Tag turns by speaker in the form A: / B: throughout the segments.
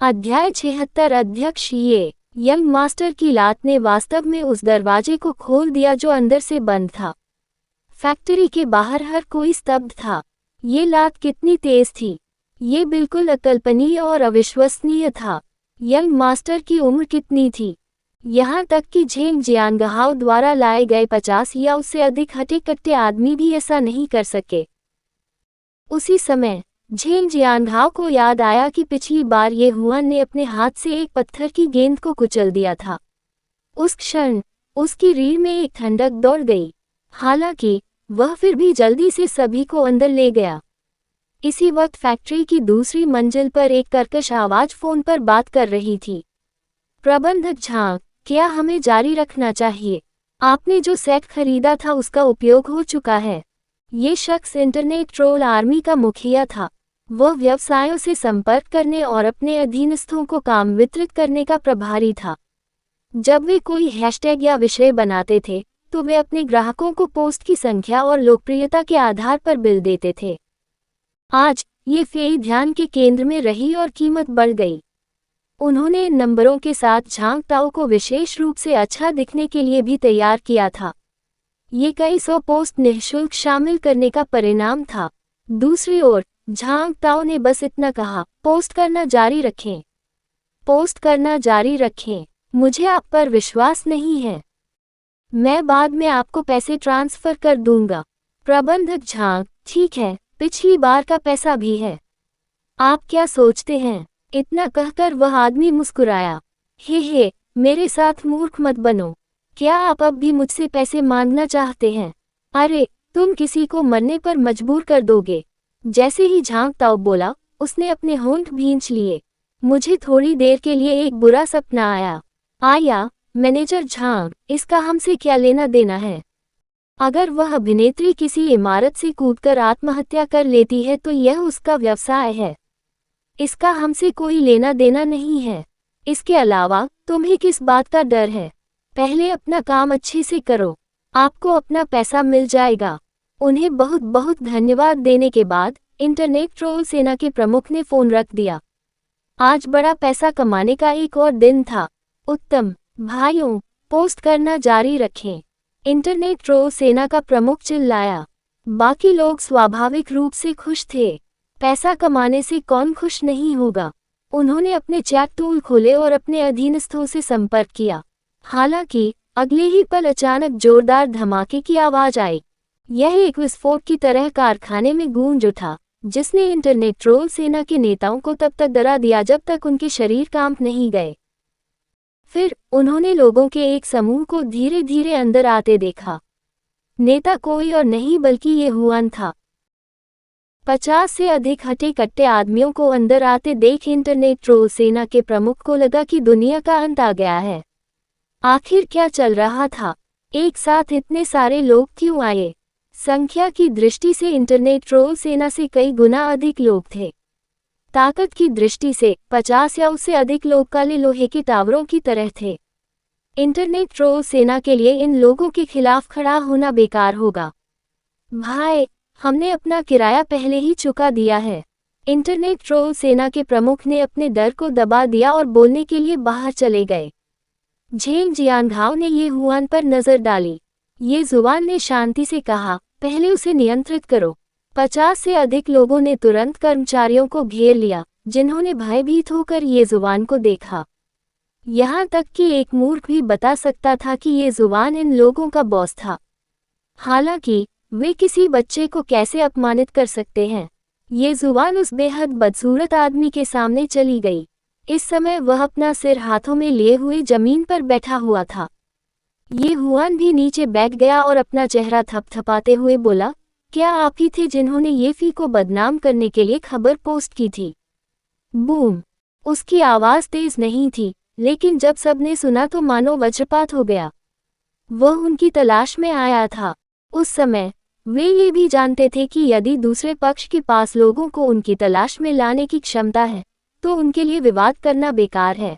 A: अध्याय 76। अध्यक्ष। ये यंग मास्टर की लात ने वास्तव में उस दरवाजे को खोल दिया जो अंदर से बंद था। फैक्ट्री के बाहर हर कोई स्तब्ध था। ये लात कितनी तेज थी! ये बिल्कुल अकल्पनीय और अविश्वसनीय था। यंग मास्टर की उम्र कितनी थी? यहाँ तक कि झेंग जियांगहाओ द्वारा लाए गए 50 या उससे अधिक हट्टे-कट्टे आदमी भी ऐसा नहीं कर सके। उसी समय झेंग जियांगहाओ को याद आया कि पिछली बार ये हुआन ने अपने हाथ से एक पत्थर की गेंद को कुचल दिया था। उस क्षण उसकी रीढ़ में एक ठंडक दौड़ गई। हालांकि वह फिर भी जल्दी से सभी को अंदर ले गया। इसी वक्त फैक्ट्री की दूसरी मंजिल पर एक कर्कश आवाज फोन पर बात कर रही थी। प्रबंधक झांग, क्या हमें जारी रखना चाहिए? आपने जो सेट खरीदा था उसका उपयोग हो चुका है। ये शख्स इंटरनेट ट्रोल आर्मी का मुखिया था। वह व्यवसायों से संपर्क करने और अपने अधीनस्थों को काम वितरित करने का प्रभारी था। जब वे कोई हैशटैग या विषय बनाते थे तो वे अपने ग्राहकों को पोस्ट की संख्या और लोकप्रियता के आधार पर बिल देते थे। आज ये फेई ध्यान के केंद्र में रही और कीमत बढ़ गई। उन्होंने इन नंबरों के साथ झांग ताओ को विशेष रूप से अच्छा दिखने के लिए भी तैयार किया था। ये कई 100 पोस्ट निःशुल्क शामिल करने का परिणाम था। दूसरी ओर झांग ताओ ने बस इतना कहा, पोस्ट करना जारी रखें, पोस्ट करना जारी रखें। मुझे आप पर विश्वास नहीं है। मैं बाद में आपको पैसे ट्रांसफर कर दूंगा। प्रबंधक झांग, ठीक है, पिछली बार का पैसा भी है। आप क्या सोचते हैं? इतना कहकर वह आदमी मुस्कुराया। हे, मेरे साथ मूर्ख मत बनो। क्या आप अब भी मुझसे पैसे मांगना चाहते हैं? अरे, तुम किसी को मरने पर मजबूर कर दोगे। जैसे ही झांग ताओ बोला, उसने अपने होंठ भींच लिए। मुझे थोड़ी देर के लिए एक बुरा सपना आया, मैनेजर झांग, इसका हमसे क्या लेना देना है? अगर वह अभिनेत्री किसी इमारत से कूदकर आत्महत्या कर लेती है तो यह उसका व्यवसाय है। इसका हमसे कोई लेना देना नहीं है। इसके अलावा तुम्हें किस बात का डर है? पहले अपना काम अच्छे से करो, आपको अपना पैसा मिल जाएगा। उन्हें बहुत बहुत धन्यवाद देने के बाद इंटरनेट ट्रोल सेना के प्रमुख ने फोन रख दिया। आज बड़ा पैसा कमाने का एक और दिन था। उत्तम भाइयों, पोस्ट करना जारी रखें, इंटरनेट ट्रोल सेना का प्रमुख चिल्लाया। बाकी लोग स्वाभाविक रूप से खुश थे। पैसा कमाने से कौन खुश नहीं होगा? उन्होंने अपने चैट टूल खोले और अपने अधीनस्थों से संपर्क किया। हालांकि अगले ही पल अचानक जोरदार धमाके की आवाज आई। यह एक विस्फोट की तरह कारखाने में गूंज उठा, जिसने इंटरनेट ट्रोल सेना के नेताओं को तब तक डरा दिया जब तक उनके शरीर कांप नहीं गए। फिर उन्होंने लोगों के एक समूह को धीरे धीरे अंदर आते देखा। नेता कोई और नहीं बल्कि ये हुआन था। 50 से अधिक हट्टे-कट्टे आदमियों को अंदर आते देख इंटरनेट ट्रोल सेना के प्रमुख को लगा कि दुनिया का अंत आ गया है। आखिर क्या चल रहा था? एक साथ इतने सारे लोग क्यों आए? संख्या की दृष्टि से इंटरनेट ट्रोल सेना से कई गुना अधिक लोग थे। ताकत की दृष्टि से 50 या उससे अधिक लोग काले लोहे के टावरों की तरह थे। इंटरनेट ट्रोल सेना के लिए इन लोगों के खिलाफ खड़ा होना बेकार होगा। भाई, हमने अपना किराया पहले ही चुका दिया है। इंटरनेट ट्रोल सेना के प्रमुख ने अपने डर को दबा दिया और बोलने के लिए बाहर चले गए। झेंग जियांगहाओ ने ये हुआन पर नजर डाली। ये जुबान ने शांति से कहा, पहले उसे नियंत्रित करो। 50 से अधिक लोगों ने तुरंत कर्मचारियों को घेर लिया, जिन्होंने भयभीत होकर ये जुबान को देखा। यहाँ तक कि एक मूर्ख भी बता सकता था कि ये जुबान इन लोगों का बॉस था। हालांकि वे किसी बच्चे को कैसे अपमानित कर सकते हैं? ये जुबान उस बेहद बदसूरत आदमी के सामने चली गई। इस समय वह अपना सिर हाथों में लिए हुए जमीन पर बैठा हुआ था। ये हुआन भी नीचे बैठ गया और अपना चेहरा थपथपाते हुए बोला, क्या आप ही थे जिन्होंने ये फी को बदनाम करने के लिए खबर पोस्ट की थी? बूम! उसकी आवाज़ तेज नहीं थी, लेकिन जब सबने सुना तो मानो वज्रपात हो गया। वह उनकी तलाश में आया था। उस समय वे ये भी जानते थे कि यदि दूसरे पक्ष के पास लोगों को उनकी तलाश में लाने की क्षमता है तो उनके लिए विवाद करना बेकार है।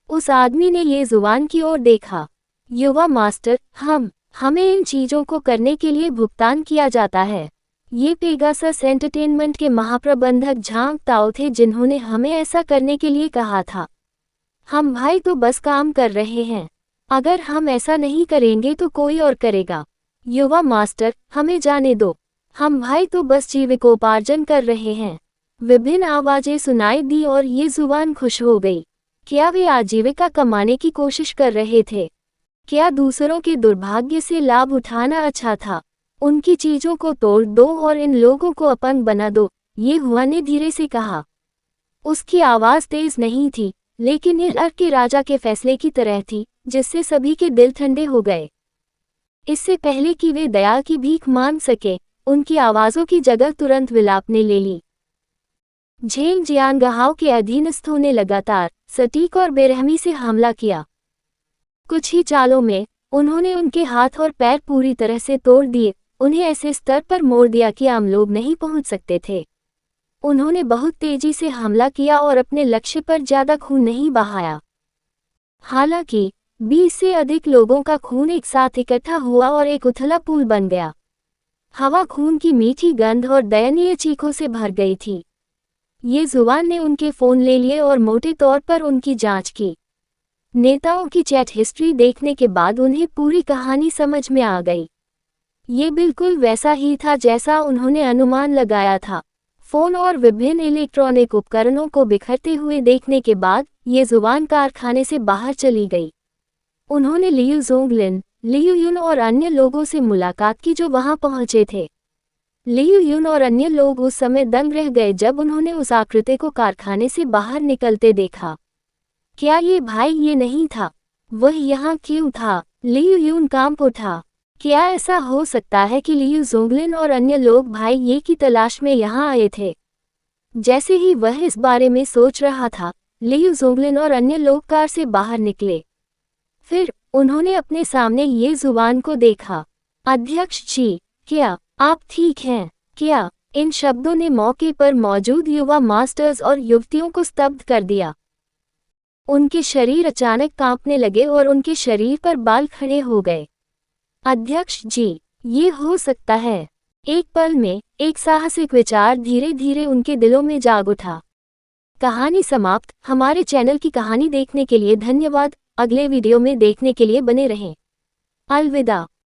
A: उस आदमी ने ये जुबान की ओर देखा। युवा मास्टर, हमें इन चीज़ों को करने के लिए भुगतान किया जाता है। ये पेगासस एंटरटेनमेंट के महाप्रबंधक झांग ताओ थे जिन्होंने हमें ऐसा करने के लिए कहा था। हम भाई तो बस काम कर रहे हैं, अगर हम ऐसा नहीं करेंगे तो कोई और करेगा। युवा मास्टर, हमें जाने दो, हम भाई तो बस जीविकोपार्जन कर रहे हैं। विभिन्न आवाजें सुनाई दी और ये जुबान खुश हो गई। क्या वे आजीविका कमाने की कोशिश कर रहे थे? क्या दूसरों के दुर्भाग्य से लाभ उठाना अच्छा था? उनकी चीजों को तोड़ दो और इन लोगों को अपंग बना दो, ये हुआ ने धीरे से कहा। उसकी आवाज तेज नहीं थी, लेकिन ये अर्क के राजा के फैसले की तरह थी, जिससे सभी के दिल ठंडे हो गए। इससे पहले कि वे दया की भीख मांग सके, उनकी आवाजों की जगह तुरंत विलाप ने ले ली। झेंग जियानगहाओ के अधीनस्थों ने लगातार, सटीक और बेरहमी से हमला किया। कुछ ही चालों में उन्होंने उनके हाथ और पैर पूरी तरह से तोड़ दिए, उन्हें ऐसे स्तर पर मोड़ दिया कि आम लोग नहीं पहुंच सकते थे। उन्होंने बहुत तेजी से हमला किया और अपने लक्ष्य पर ज्यादा खून नहीं बहाया। हालांकि 20 से अधिक लोगों का खून एक साथ इकट्ठा हुआ और एक उथला पुल बन गया। हवा खून की मीठी गंध और दयनीय चीखों से भर गई थी। ये जुबान ने उनके फोन ले लिए और मोटे तौर पर उनकी जांच की। नेताओं की चैट हिस्ट्री देखने के बाद उन्हें पूरी कहानी समझ में आ गई। ये बिल्कुल वैसा ही था जैसा उन्होंने अनुमान लगाया था। फोन और विभिन्न इलेक्ट्रॉनिक उपकरणों को बिखरते हुए देखने के बाद ये जुबान कारखाने से बाहर चली गई। उन्होंने लियू जोंगलिन, लियू युन और अन्य लोगों से मुलाकात की जो वहां पहुंचे थे। लियू युन और अन्य लोग उस समय दंग रह गए जब उन्होंने उस आकृति को कारखाने से बाहर निकलते देखा। क्या ये भाई ये नहीं था? वह यहाँ क्यों था? लियू युन कांप उठा। क्या ऐसा हो सकता है कि लियू जोंगलिन और अन्य लोग भाई ये की तलाश में यहाँ आए थे? जैसे ही वह इस बारे में सोच रहा था, लियू जोंगलिन और अन्य लोग कार से बाहर निकले। फिर उन्होंने अपने सामने ये जुबान को देखा। अध्यक्ष जी, क्या आप ठीक हैं? क्या? इन शब्दों ने मौके पर मौजूद युवा मास्टर्स और युवतियों को स्तब्ध कर दिया। उनके शरीर अचानक कांपने लगे और उनके शरीर पर बाल खड़े हो गए। अध्यक्ष जी, ये हो सकता है। एक पल में एक साहसिक विचार धीरे धीरे उनके दिलों में जाग उठा। कहानी समाप्त। हमारे चैनल की कहानी देखने के लिए धन्यवाद। अगले वीडियो में देखने के लिए बने रहें। अलविदा।